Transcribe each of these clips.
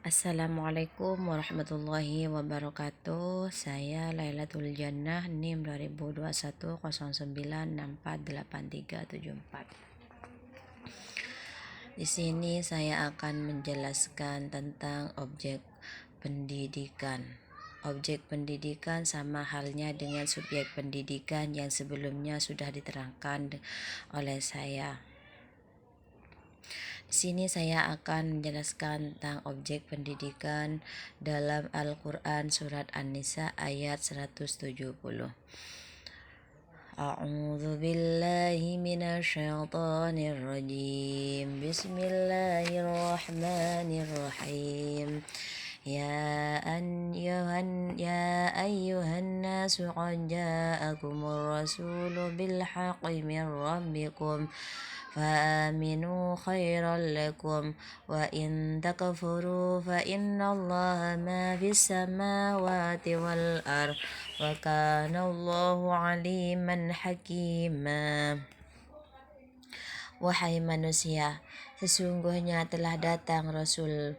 Assalamualaikum warahmatullahi wabarakatuh. Saya Lailatul Jannah, NIM 202109648374. Di sini saya akan menjelaskan tentang objek pendidikan. Objek pendidikan sama halnya dengan subjek pendidikan yang sebelumnya sudah diterangkan oleh saya. Di sini saya akan menjelaskan tentang objek pendidikan dalam Al-Quran surat An-Nisa ayat 170. A'udzu billahi minasyaitonir rajim. Bismillahirrahmanirrahim. Ya ayyuhan nasu qad ja'akumur rasulu bil haqqi min rabbikum فآمنوا خيرا لكم وإن تكفروا فإن الله ما في السماوات والأرض وكان الله عليما حكيما. Wahai manusia, sesungguhnya telah datang Rasul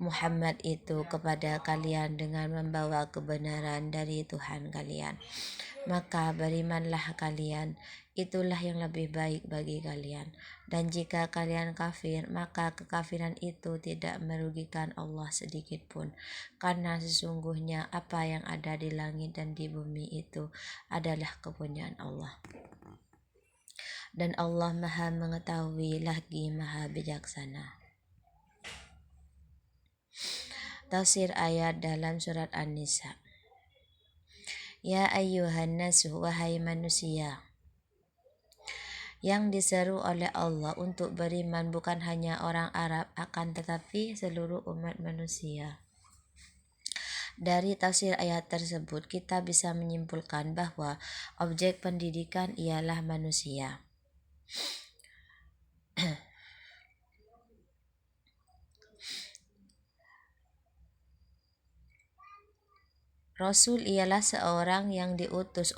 Muhammad itu kepada kalian dengan membawa kebenaran dari Tuhan kalian. Maka berimanlah kalian, itulah yang lebih baik bagi kalian. Dan jika kalian kafir, maka kekafiran itu tidak merugikan Allah sedikit pun. Karena sesungguhnya apa yang ada di langit dan di bumi itu adalah kepunyaan Allah. Dan Allah Maha mengetahui lagi Maha bijaksana. Tafsir ayat dalam surat An-Nisa. Ya ayyuhan nasu, wahai manusia. Yang diseru oleh Allah untuk beriman bukan hanya orang Arab, akan tetapi seluruh umat manusia. Dari tafsir ayat tersebut kita bisa menyimpulkan bahwa objek pendidikan ialah manusia. Rasul ialah seorang yang diutus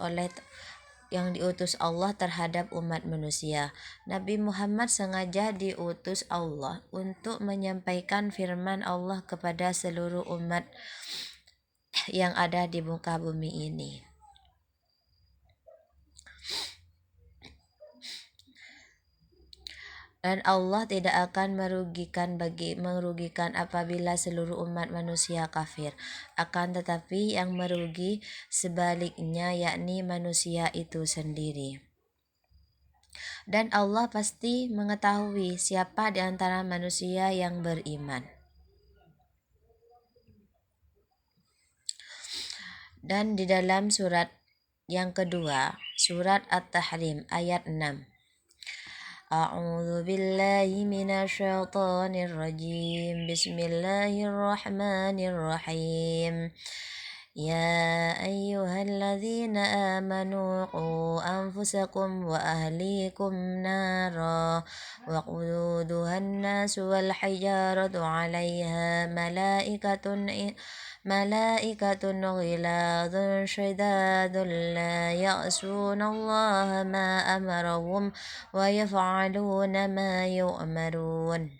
Allah terhadap umat manusia. Nabi Muhammad sengaja diutus Allah untuk menyampaikan firman Allah kepada seluruh umat yang ada di muka bumi ini. Dan Allah tidak akan merugikan apabila seluruh umat manusia kafir. Akan tetapi yang merugi sebaliknya, yakni manusia itu sendiri. Dan Allah pasti mengetahui siapa di antara manusia yang beriman. Dan di dalam surat yang kedua, surat At-Tahrim ayat 6. A'udzu billahi minasyaitonir rajim. Bismillahirrahmanirrahim. Ya ayyuhalladzina amanu qu anfusakum wa ahlikum nara wa qududuhan nasu wal hijaratu 'alaiha malaikatun ghiladun syidadun la ya'suna Allah ma amarahum wa yaf'aluna ma yu'marun.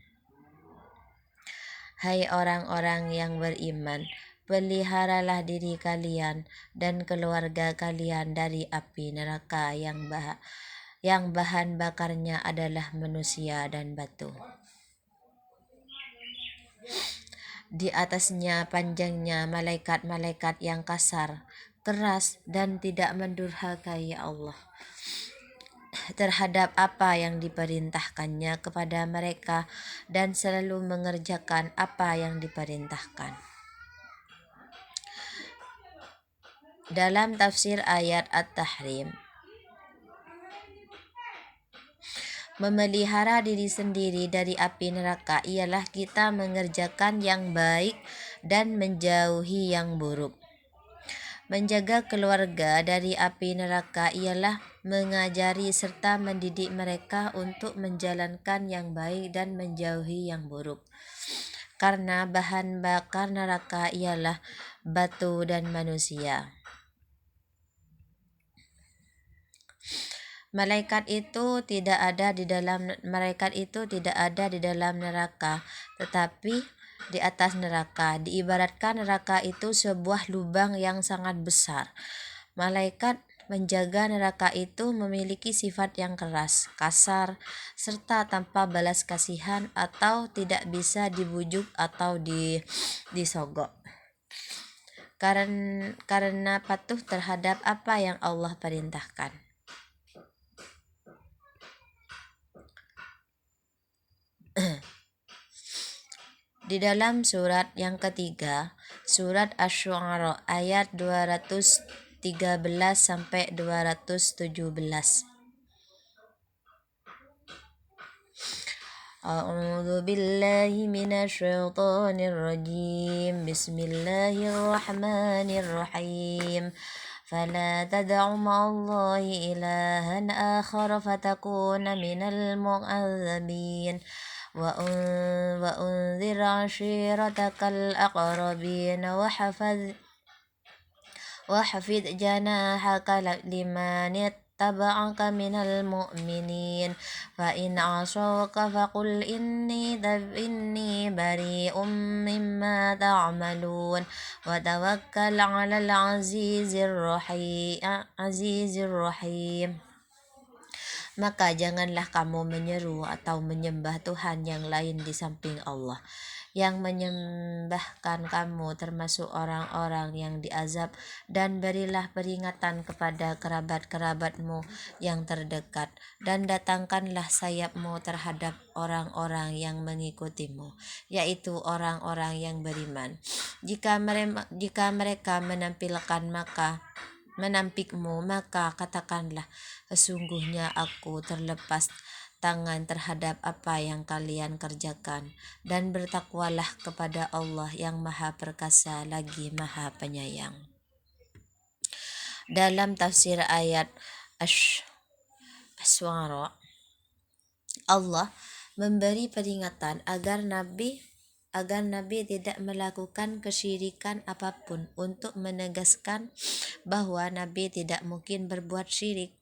Hai orang-orang yang beriman, peliharalah diri kalian dan keluarga kalian dari api neraka yang bahan bakarnya adalah manusia dan batu. Di atasnya panjangnya malaikat-malaikat yang kasar, keras, dan tidak mendurhakai Allah terhadap apa yang diperintahkannya kepada mereka dan selalu mengerjakan apa yang diperintahkan. Dalam tafsir ayat At-Tahrim, memelihara diri sendiri dari api neraka ialah kita mengerjakan yang baik dan menjauhi yang buruk. Menjaga keluarga dari api neraka ialah mengajari serta mendidik mereka untuk menjalankan yang baik dan menjauhi yang buruk. Karena bahan bakar neraka ialah batu dan manusia. Malaikat itu tidak ada di dalam neraka, tetapi di atas neraka. Diibaratkan neraka itu sebuah lubang yang sangat besar. Malaikat menjaga neraka itu memiliki sifat yang keras, kasar, serta tanpa balas kasihan atau tidak bisa dibujuk atau disogok. Karena patuh terhadap apa yang Allah perintahkan. Di dalam surat yang ketiga, surat Asy-Syu'ara ayat 213 sampai 217. A'udzu billahi minasy syaithanir rajim. Bismillahirrahmanirrahim. فلا تدع مع الله إلها آخر فتكون من المعذبين وأنذر عشيرتك الأقربين وحفظ جناحك لمن اتبعك من المؤمنين فإن عصوك فقل إني بريء مما تعملون وتوكل على العزيز الرحيم. Maka janganlah kamu menyeru atau menyembah Tuhan yang lain di samping Allah, yang menyembahkan kamu termasuk orang-orang yang diazab, dan berilah peringatan kepada kerabat-kerabatmu yang terdekat, dan datangkanlah sayapmu terhadap orang-orang yang mengikutimu, yaitu orang-orang yang beriman. Jika mereka menampikmu, maka katakanlah, sesungguhnya aku terlepas tangan terhadap apa yang kalian kerjakan, dan bertakwalah kepada Allah yang Maha Perkasa lagi Maha Penyayang. Dalam tafsir ayat Asy-Syu'ara, Allah memberi peringatan agar Nabi tidak melakukan kesyirikan apapun, untuk menegaskan bahwa Nabi tidak mungkin berbuat syirik,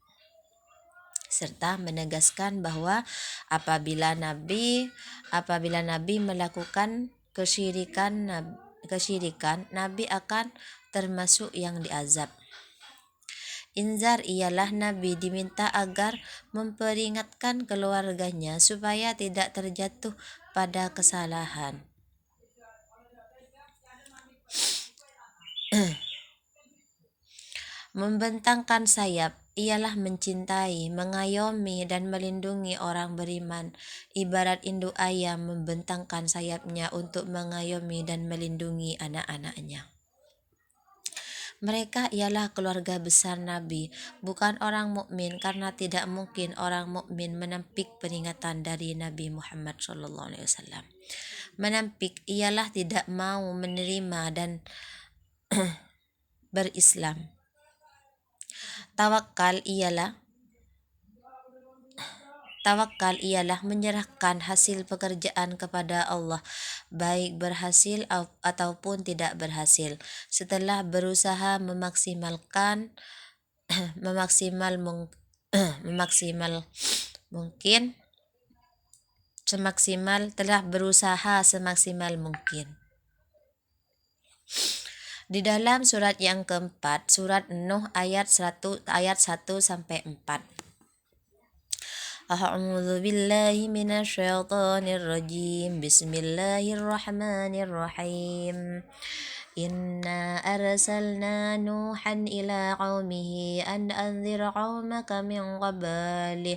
serta menegaskan bahwa apabila Nabi melakukan kesyirikan, Nabi akan termasuk yang diazab. Inzar ialah Nabi diminta agar memperingatkan keluarganya supaya tidak terjatuh pada kesalahan. Membentangkan sayap ialah mencintai, mengayomi, dan melindungi orang beriman. Ibarat induk ayam membentangkan sayapnya untuk mengayomi dan melindungi anak-anaknya. Mereka ialah keluarga besar Nabi, bukan orang mukmin, karena tidak mungkin orang mukmin menampik peringatan dari Nabi Muhammad SAW. Menampik ialah tidak mau menerima dan berislam. Tawakal ialah menyerahkan hasil pekerjaan kepada Allah, baik berhasil ataupun tidak berhasil, setelah berusaha semaksimal mungkin. Di dalam surat yang keempat, surat Nuh ayat 1 sampai 4. A'udzu billahi minasy syaithanir rajim. Bismillahirrahmanirrahim. Inna arsalna Nuhan ila qaumihi an anzir qaumaka min qabli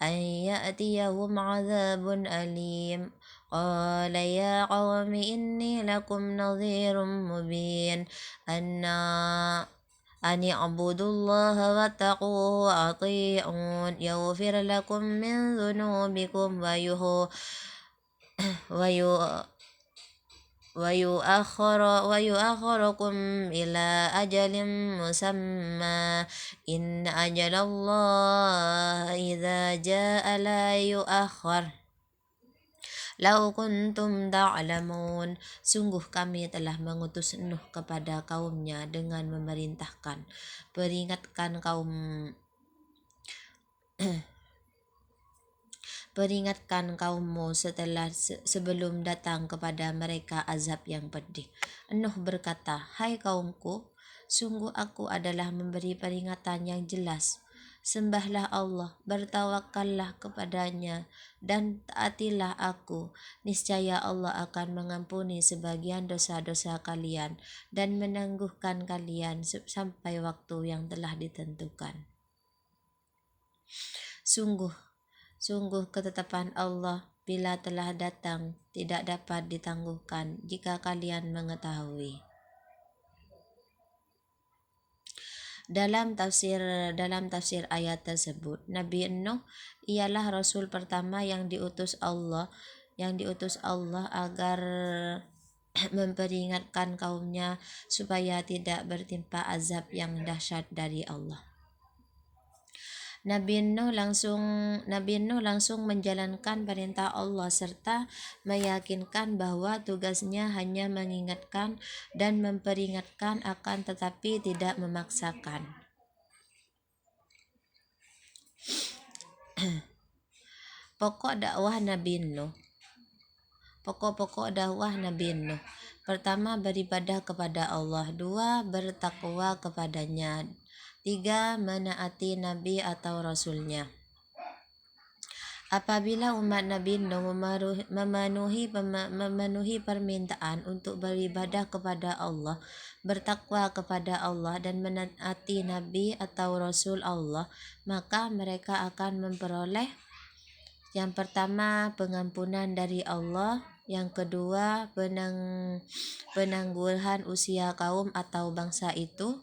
an ya'tiyahum 'adzabun alim. قال يا قوم إني لكم نذير مبين أن اعبدوا الله واتقوه وأطيعون يغفر لكم من ذنوبكم ويؤخركم إلى أجل مسمى إن أجل الله إذا جاء لا يؤخر Lau kuntum ta'lamun. Sungguh kami telah mengutus Nuh kepada kaumnya dengan memerintahkan, peringatkan kaummu sebelum datang kepada mereka azab yang pedih. Nuh berkata, hai kaumku, sungguh aku adalah memberi peringatan yang jelas. Sembahlah Allah, bertawakallah kepadanya, dan taatilah aku. Niscaya Allah akan mengampuni sebagian dosa-dosa kalian dan menangguhkan kalian sampai waktu yang telah ditentukan. Sungguh ketetapan Allah bila telah datang tidak dapat ditangguhkan jika kalian mengetahui. Dalam tafsir ayat tersebut, Nabi Nuh ialah rasul pertama yang diutus Allah agar memperingatkan kaumnya supaya tidak bertimpa azab yang dahsyat dari Allah. Nabi Nuh langsung menjalankan perintah Allah serta meyakinkan bahwa tugasnya hanya mengingatkan dan memperingatkan akan tetapi tidak memaksakan. Pokok dakwah Nabi Nuh. Pertama, beribadah kepada Allah. 2, bertakwa kepadanya. 3, menaati Nabi atau Rasulnya. Apabila umat Nabi Nuh memenuhi permintaan untuk beribadah kepada Allah, bertakwa kepada Allah, dan menaati Nabi atau Rasul Allah, maka mereka akan memperoleh yang pertama, pengampunan dari Allah. Yang kedua, penangguhan usia kaum atau bangsa itu.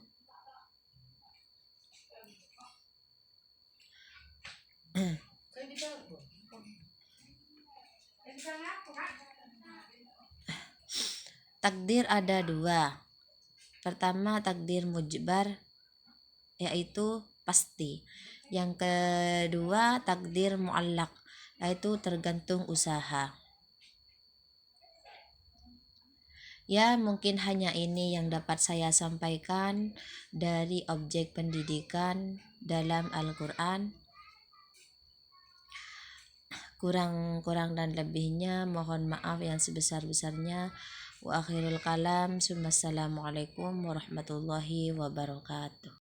Takdir ada 2. Pertama, takdir mujbar, yaitu pasti. Yang kedua, takdir mu'allaq, yaitu tergantung usaha. Ya, mungkin hanya ini yang dapat saya sampaikan dari objek pendidikan dalam Al-Quran. Kurang dan lebihnya mohon maaf yang sebesar-besarnya. Wa akhirul kalam, Assalamualaikum warahmatullahi wabarakatuh.